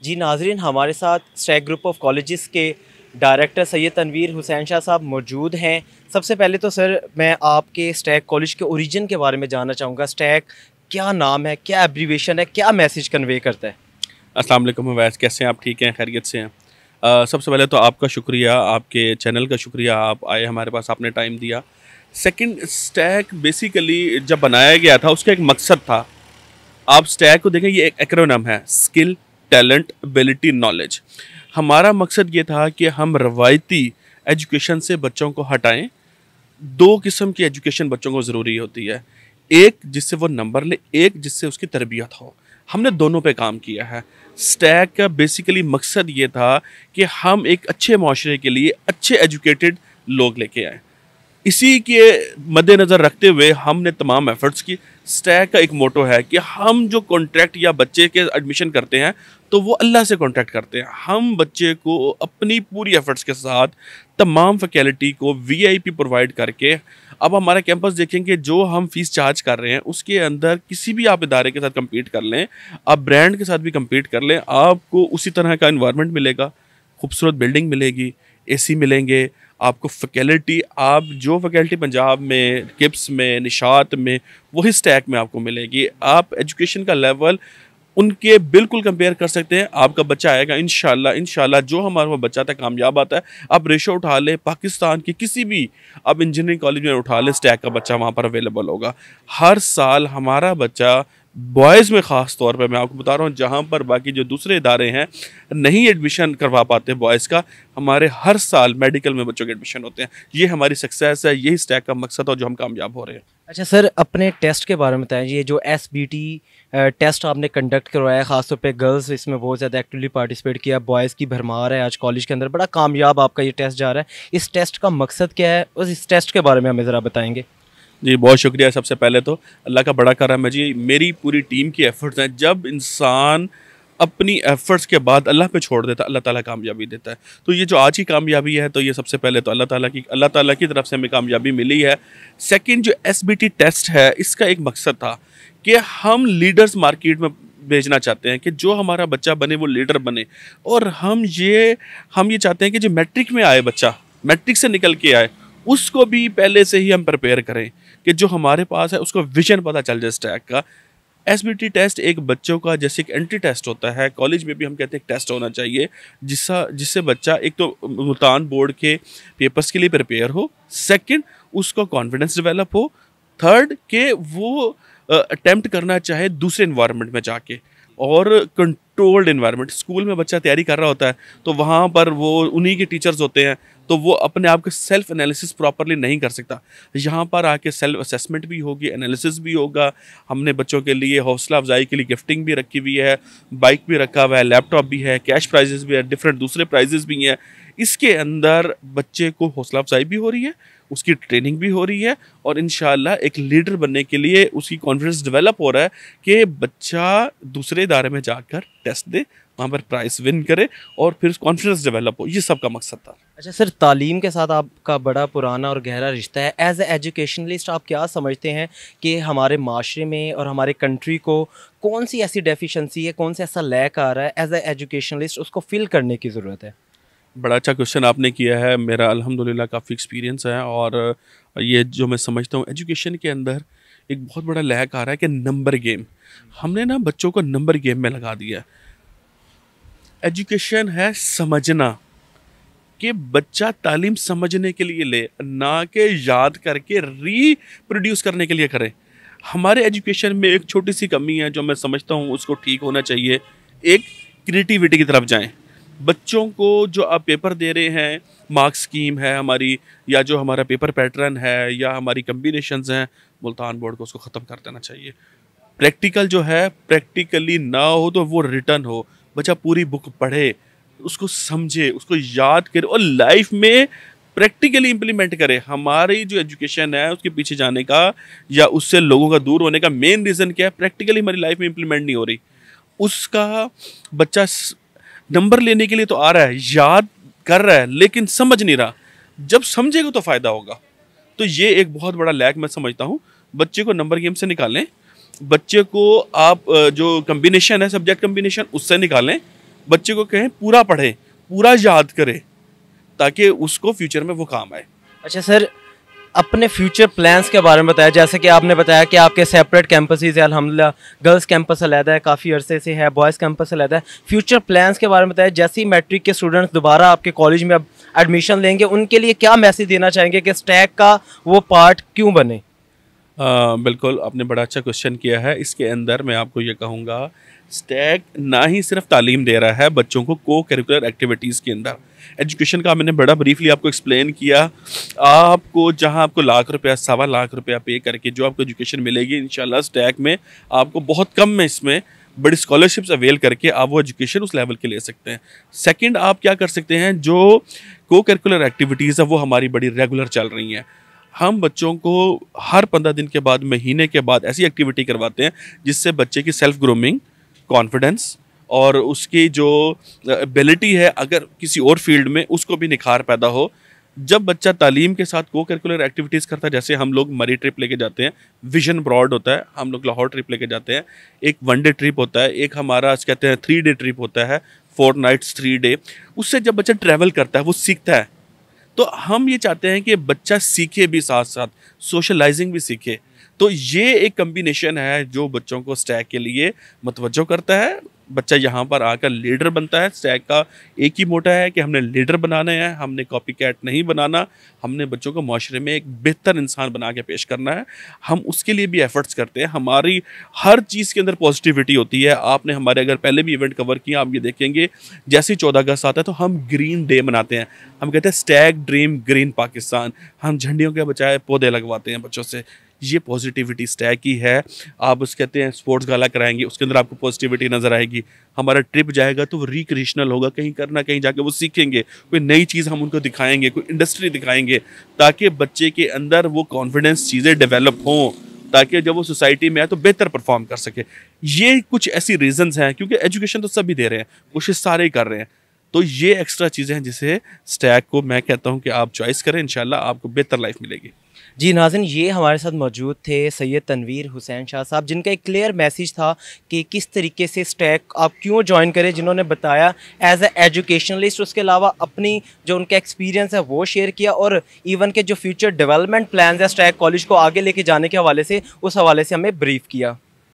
जी नाजरीन, हमारे साथ स्टैक ग्रुप ऑफ कॉलेजेस के डायरेक्टर सैयद तनवीर हुसैन शाह साहब मौजूद हैं। सबसे पहले तो सर मैं आपके स्टैक कॉलेज के ओरिजिन के बारे में जानना चाहूँगा। स्टैक क्या नाम है, क्या एब्रीवेशन है, क्या मैसेज कन्वे करता है? अस्सलाम वालेकुम अवैस, कैसे हैं आप? ठीक हैं, खैरियत से हैं? सबसे पहले तो आपका शुक्रिया, आपके चैनल का शुक्रिया, आप आए हमारे पास, आपने टाइम दिया। सेकंड, स्टैक बेसिकली जब बनाया गया था उसका एक मकसद था। आप स्टैक को देखें, ये एक एक्रोनिम है, स्किल, टैलेंट, एबिलिटी, नॉलेज। हमारा मकसद ये था कि हम रवायती एजुकेशन से बच्चों को हटाएं। दो किस्म की एजुकेशन बच्चों को ज़रूरी होती है, एक जिससे वो नंबर ले, एक जिससे उसकी तरबियत हो। हमने दोनों पे काम किया है। स्टैक का बेसिकली मकसद ये था कि हम एक अच्छे माशरे के लिए अच्छे एजुकेटेड लोग लेके आए। इसी के मद्देनज़र रखते हुए हमने तमाम एफ़र्ट्स की। स्टैक का एक मोटो है कि हम जो कॉन्ट्रैक्ट या बच्चे के एडमिशन करते हैं तो वो अल्लाह से कॉन्ट्रैक्ट करते हैं। हम बच्चे को अपनी पूरी एफ़र्ट्स के साथ तमाम फैकल्टी को वीआईपी प्रोवाइड करके, अब हमारा कैंपस देखेंगे, जो हम फ़ीस चार्ज कर रहे हैं उसके अंदर किसी भी आप इदारे के साथ कम्पीट कर लें, आप ब्रांड के साथ भी कम्पीट कर लें, आपको उसी तरह का इन्वायरमेंट मिलेगा, खूबसूरत बिल्डिंग मिलेगी, एसी मिलेंगे, आपको फैकल्टी, आप जो फैकल्टी पंजाब में, किप्स में, निशात में, वही स्टैक में आपको मिलेगी। आप एजुकेशन का लेवल उनके बिल्कुल कंपेयर कर सकते हैं। आपका बच्चा आएगा इंशाल्लाह, इंशाल्लाह जो हमारा वो बच्चा था कामयाब आता है। आप रेशो उठा लें, पाकिस्तान की किसी भी अब इंजीनियरिंग कॉलेज में उठा लें, स्टैक का बच्चा वहाँ पर अवेलेबल होगा। हर साल हमारा बच्चा, बॉयज़ में ख़ास तौर पे मैं आपको बता रहा हूँ, जहाँ पर बाकी जो दूसरे इदारे हैं नहीं एडमिशन करवा पाते बॉयज़ का, हमारे हर साल मेडिकल में बच्चों के एडमिशन होते हैं। ये हमारी सक्सेस है, यही स्टैक का मकसद है जो हम कामयाब हो रहे हैं। अच्छा सर, अपने टेस्ट के बारे में बताएं। ये जो SBT टेस्ट आपने कंडक्ट करवाया, ख़ासतौर पे गर्ल्स इसमें बहुत ज़्यादा एक्टिवली पार्टिसिपेट किया, बॉयज़ की भरमार है आज कॉलेज के अंदर, बड़ा कामयाब आपका ये टेस्ट जा रहा है। इस टेस्ट का मकसद क्या है, उस इस टेस्ट के बारे में हमें ज़रा बताएंगे। जी, बहुत शुक्रिया। सबसे पहले तो अल्लाह का बड़ा करम है जी, मेरी पूरी टीम की एफ़र्ट्स हैं। जब इंसान अपनी एफ़र्ट्स के बाद अल्लाह पे छोड़ देता है, अल्लाह ताला कामयाबी देता है। तो ये जो आज की कामयाबी है, तो ये सबसे पहले तो अल्लाह ताला की तरफ से हमें कामयाबी मिली है। सेकंड, जो SBT टेस्ट है, इसका एक मकसद था कि हम लीडर्स मार्केट में भेजना चाहते हैं कि जो हमारा बच्चा बने वो लीडर बने। और हम ये चाहते हैं कि जो मैट्रिक में आए बच्चा, मैट्रिक से निकल के आए, उसको भी पहले से ही हम प्रिपेयर करें कि जो हमारे पास है उसको विजन पता चल जाए स्टैक का। SBT टेस्ट एक बच्चों का जैसे एक एंट्री टेस्ट होता है, कॉलेज में भी हम कहते हैं एक टेस्ट होना चाहिए जिससे बच्चा एक तो मुल्तान बोर्ड के पेपर्स के लिए प्रिपेयर हो, सेकंड उसको कॉन्फिडेंस डेवलप हो, थर्ड के वो अटेम्प्ट करना चाहे दूसरे इन्वायरमेंट में जाके, और कंट्रोल्ड इन्वायरमेंट। स्कूल में बच्चा तैयारी कर रहा होता है तो वहाँ पर वो उन्हीं के टीचर्स होते हैं, तो वो अपने आप के सेल्फ एनालिसिस प्रॉपरली नहीं कर सकता। यहाँ पर आके सेल्फ असेसमेंट भी होगी, एनालिसिस भी होगा। हमने बच्चों के लिए हौसला अफजाई के लिए गिफ्टिंग भी रखी हुई है, बाइक भी रखा हुआ है, लैपटॉप भी है, कैश प्राइजेस भी है, डिफरेंट दूसरे प्राइजेस भी हैं। इसके अंदर बच्चे को हौसला अफजाई भी हो रही है, उसकी ट्रेनिंग भी हो रही है, और इंशाल्लाह एक लीडर बनने के लिए उसकी कॉन्फिडेंस डेवलप हो रहा है कि बच्चा दूसरे इदारे में जाकर टेस्ट दे, वहाँ पर प्राइज़ विन करे और फिर कॉन्फिडेंस डेवलप हो। ये सब का मकसद था। अच्छा सर, तालीम के साथ आपका बड़ा पुराना और गहरा रिश्ता है। एज ए एजुकेशनलिस्ट आप क्या समझते हैं कि हमारे माशरे में और हमारे कंट्री को कौन सी ऐसी डेफिशिएंसी है, कौन सा ऐसा लैक आ रहा है, एज ए एजुकेशनलिस्ट उसको फिल करने की ज़रूरत है? बड़ा अच्छा क्वेश्चन आपने किया है। मेरा अल्हम्दुलिल्लाह काफ़ी एक्सपीरियंस है, और ये जो मैं समझता हूँ एजुकेशन के अंदर एक बहुत बड़ा लैक आ रहा है कि नंबर गेम। हमने ना बच्चों को नंबर गेम में लगा दिया। एजुकेशन है समझना, कि बच्चा तालीम समझने के लिए ले, ना कि याद करके रीप्रोड्यूस करने के लिए करे। हमारे एजुकेशन में एक छोटी सी कमी है जो मैं समझता हूँ उसको ठीक होना चाहिए। एक, क्रिएटिविटी की तरफ जाएं। बच्चों को जो आप पेपर दे रहे हैं, मार्क्स स्कीम है हमारी, या जो हमारा पेपर पैटर्न है, या हमारी कम्बिनेशंस हैं, मुल्तान बोर्ड को उसको ख़त्म कर देना चाहिए। प्रैक्टिकल जो है, प्रैक्टिकली ना हो तो वो रिटर्न हो। बच्चा पूरी बुक पढ़े, उसको समझे, उसको याद करे और लाइफ में प्रैक्टिकली इम्प्लीमेंट करे। हमारी जो एजुकेशन है उसके पीछे जाने का या उससे लोगों का दूर होने का मेन रीज़न क्या है? प्रैक्टिकली हमारी लाइफ में इम्प्लीमेंट नहीं हो रही। उसका बच्चा नंबर लेने के लिए तो आ रहा है, याद कर रहा है, लेकिन समझ नहीं रहा। जब समझेगा तो फ़ायदा होगा। तो ये एक बहुत बड़ा लैक मैं समझता हूँ। बच्चे को नंबर गेम से निकालें, बच्चे को आप जो कम्बिनेशन है, सब्जेक्ट कम्बिनेशन, उससे निकालें, बच्चे को कहें पूरा पढ़े, पूरा याद करे, ताकि उसको फ्यूचर में वो काम आए। अच्छा सर, अपने फ्यूचर प्लान्स के बारे में बताया, जैसे कि आपने बताया कि आपके सेपरेट कैंपसेस है, अल्हम्दुलिल्लाह गर्ल्स कैंपस अलहदा है, काफ़ी अरसे से है, बॉयज़ कैंपस अलहदा है। फ्यूचर प्लान्स के बारे में बताया, जैसे ही मैट्रिक के स्टूडेंट्स दोबारा आपके कॉलेज में अब एडमिशन लेंगे, उनके लिए क्या मैसेज देना चाहेंगे कि स्टैक का वो पार्ट क्यों बने? बिल्कुल, आपने बड़ा अच्छा क्वेश्चन किया है। इसके अंदर मैं आपको ये कहूँगा, स्टैक ना ही सिर्फ तालीम दे रहा है बच्चों को को करिकुलर एक्टिविटीज़ के अंदर, एजुकेशन का मैंने बड़ा ब्रीफली आपको एक्सप्लेन किया। आपको जहां आपको लाख रुपया, 1.25 लाख रुपया पे करके जो आपको एजुकेशन मिलेगी, इंशाल्लाह स्टैक में आपको बहुत कम में इसमें बड़ी स्कॉलरशिप्स अवेल करके आप वो एजुकेशन उस लेवल के ले सकते हैं। सेकंड, आप क्या कर सकते हैं, जो को करिकुलर एक्टिविटीज़ है वो हमारी बड़ी रेगुलर चल रही हैं। हम बच्चों को हर 15 दिन के बाद, महीने के बाद ऐसी एक्टिविटी करवाते हैं जिससे बच्चे की सेल्फ ग्रूमिंग, कॉन्फिडेंस और उसकी जो एबिलिटी है अगर किसी और फील्ड में, उसको भी निखार पैदा हो। जब बच्चा तालीम के साथ को करिकुलर एक्टिविटीज़ करता है, जैसे हम लोग मरी ट्रिप लेके जाते हैं, विजन ब्रॉड होता है, हम लोग लाहौर ट्रिप लेके जाते हैं, एक 1 डे ट्रिप होता है, एक हमारा कहते हैं 3 डे ट्रिप होता है, 4 नाइट्स 3 डे। उससे जब बच्चा ट्रैवल करता है वो सीखता है। तो हम ये चाहते हैं कि बच्चा सीखे भी, साथ साथ सोशलाइजिंग भी सीखे। तो ये एक कम्बिनेशन है जो बच्चों को स्टैक के लिए मतवज्जो करता है। बच्चा यहाँ पर आकर लीडर बनता है। स्टैक का एक ही मोटा है कि हमने लीडर बनाने हैं, हमने कॉपी कैट नहीं बनाना, हमने बच्चों को माशरे में एक बेहतर इंसान बना के पेश करना है। हम उसके लिए भी एफर्ट्स करते हैं। हमारी हर चीज़ के अंदर पॉजिटिविटी होती है। आपने हमारे अगर पहले भी इवेंट कवर किया, आप ये देखेंगे, जैसे ही 14 अगस्त आता है तो हम ग्रीन डे मनाते हैं। हम कहते हैं स्टैक ड्रीम ग्रीन पाकिस्तान। हम झंडियों के बजाय पौधे लगवाते हैं बच्चों से। ये पॉजिटिविटी स्टैक की है। आप उस कहते हैं स्पोर्ट्स गाला कराएंगे, उसके अंदर आपको पॉजिटिविटी नज़र आएगी। हमारा ट्रिप जाएगा तो वो रिक्रिएशनल होगा, कहीं करना कहीं जाके वो सीखेंगे, कोई नई चीज़ हम उनको दिखाएंगे, कोई इंडस्ट्री दिखाएंगे, ताकि बच्चे के अंदर वो कॉन्फिडेंस चीज़ें डेवलप हों, ताकि जब वो सोसाइटी में आए तो बेहतर परफॉर्म कर सके। ये कुछ ऐसी रीजंस हैं, क्योंकि एजुकेशन तो सभी दे रहे हैं, कोशिश सारे ही कर रहे हैं। तो ये एक्स्ट्रा चीज़ें हैं जिसे स्टैक को मैं कहता हूँ कि आप चॉइस करें, इंशाल्लाह आपको बेहतर लाइफ मिलेगी। जी नाज़रीन, ये हमारे साथ मौजूद थे सैयद तनवीर हुसैन शाह साहब, जिनका एक क्लियर मैसेज था कि किस तरीके से स्टैक आप क्यों ज्वाइन करें, जिन्होंने बताया एज ए एजुकेशनलिस्ट। उसके अलावा अपनी जो उनका एक्सपीरियंस है वो शेयर किया, और इवन के जो फ्यूचर डेवलपमेंट प्लान्स है स्टैक कॉलेज को आगे लेके जाने के हवाले से, उस हवाले से हमें ब्रीफ किया।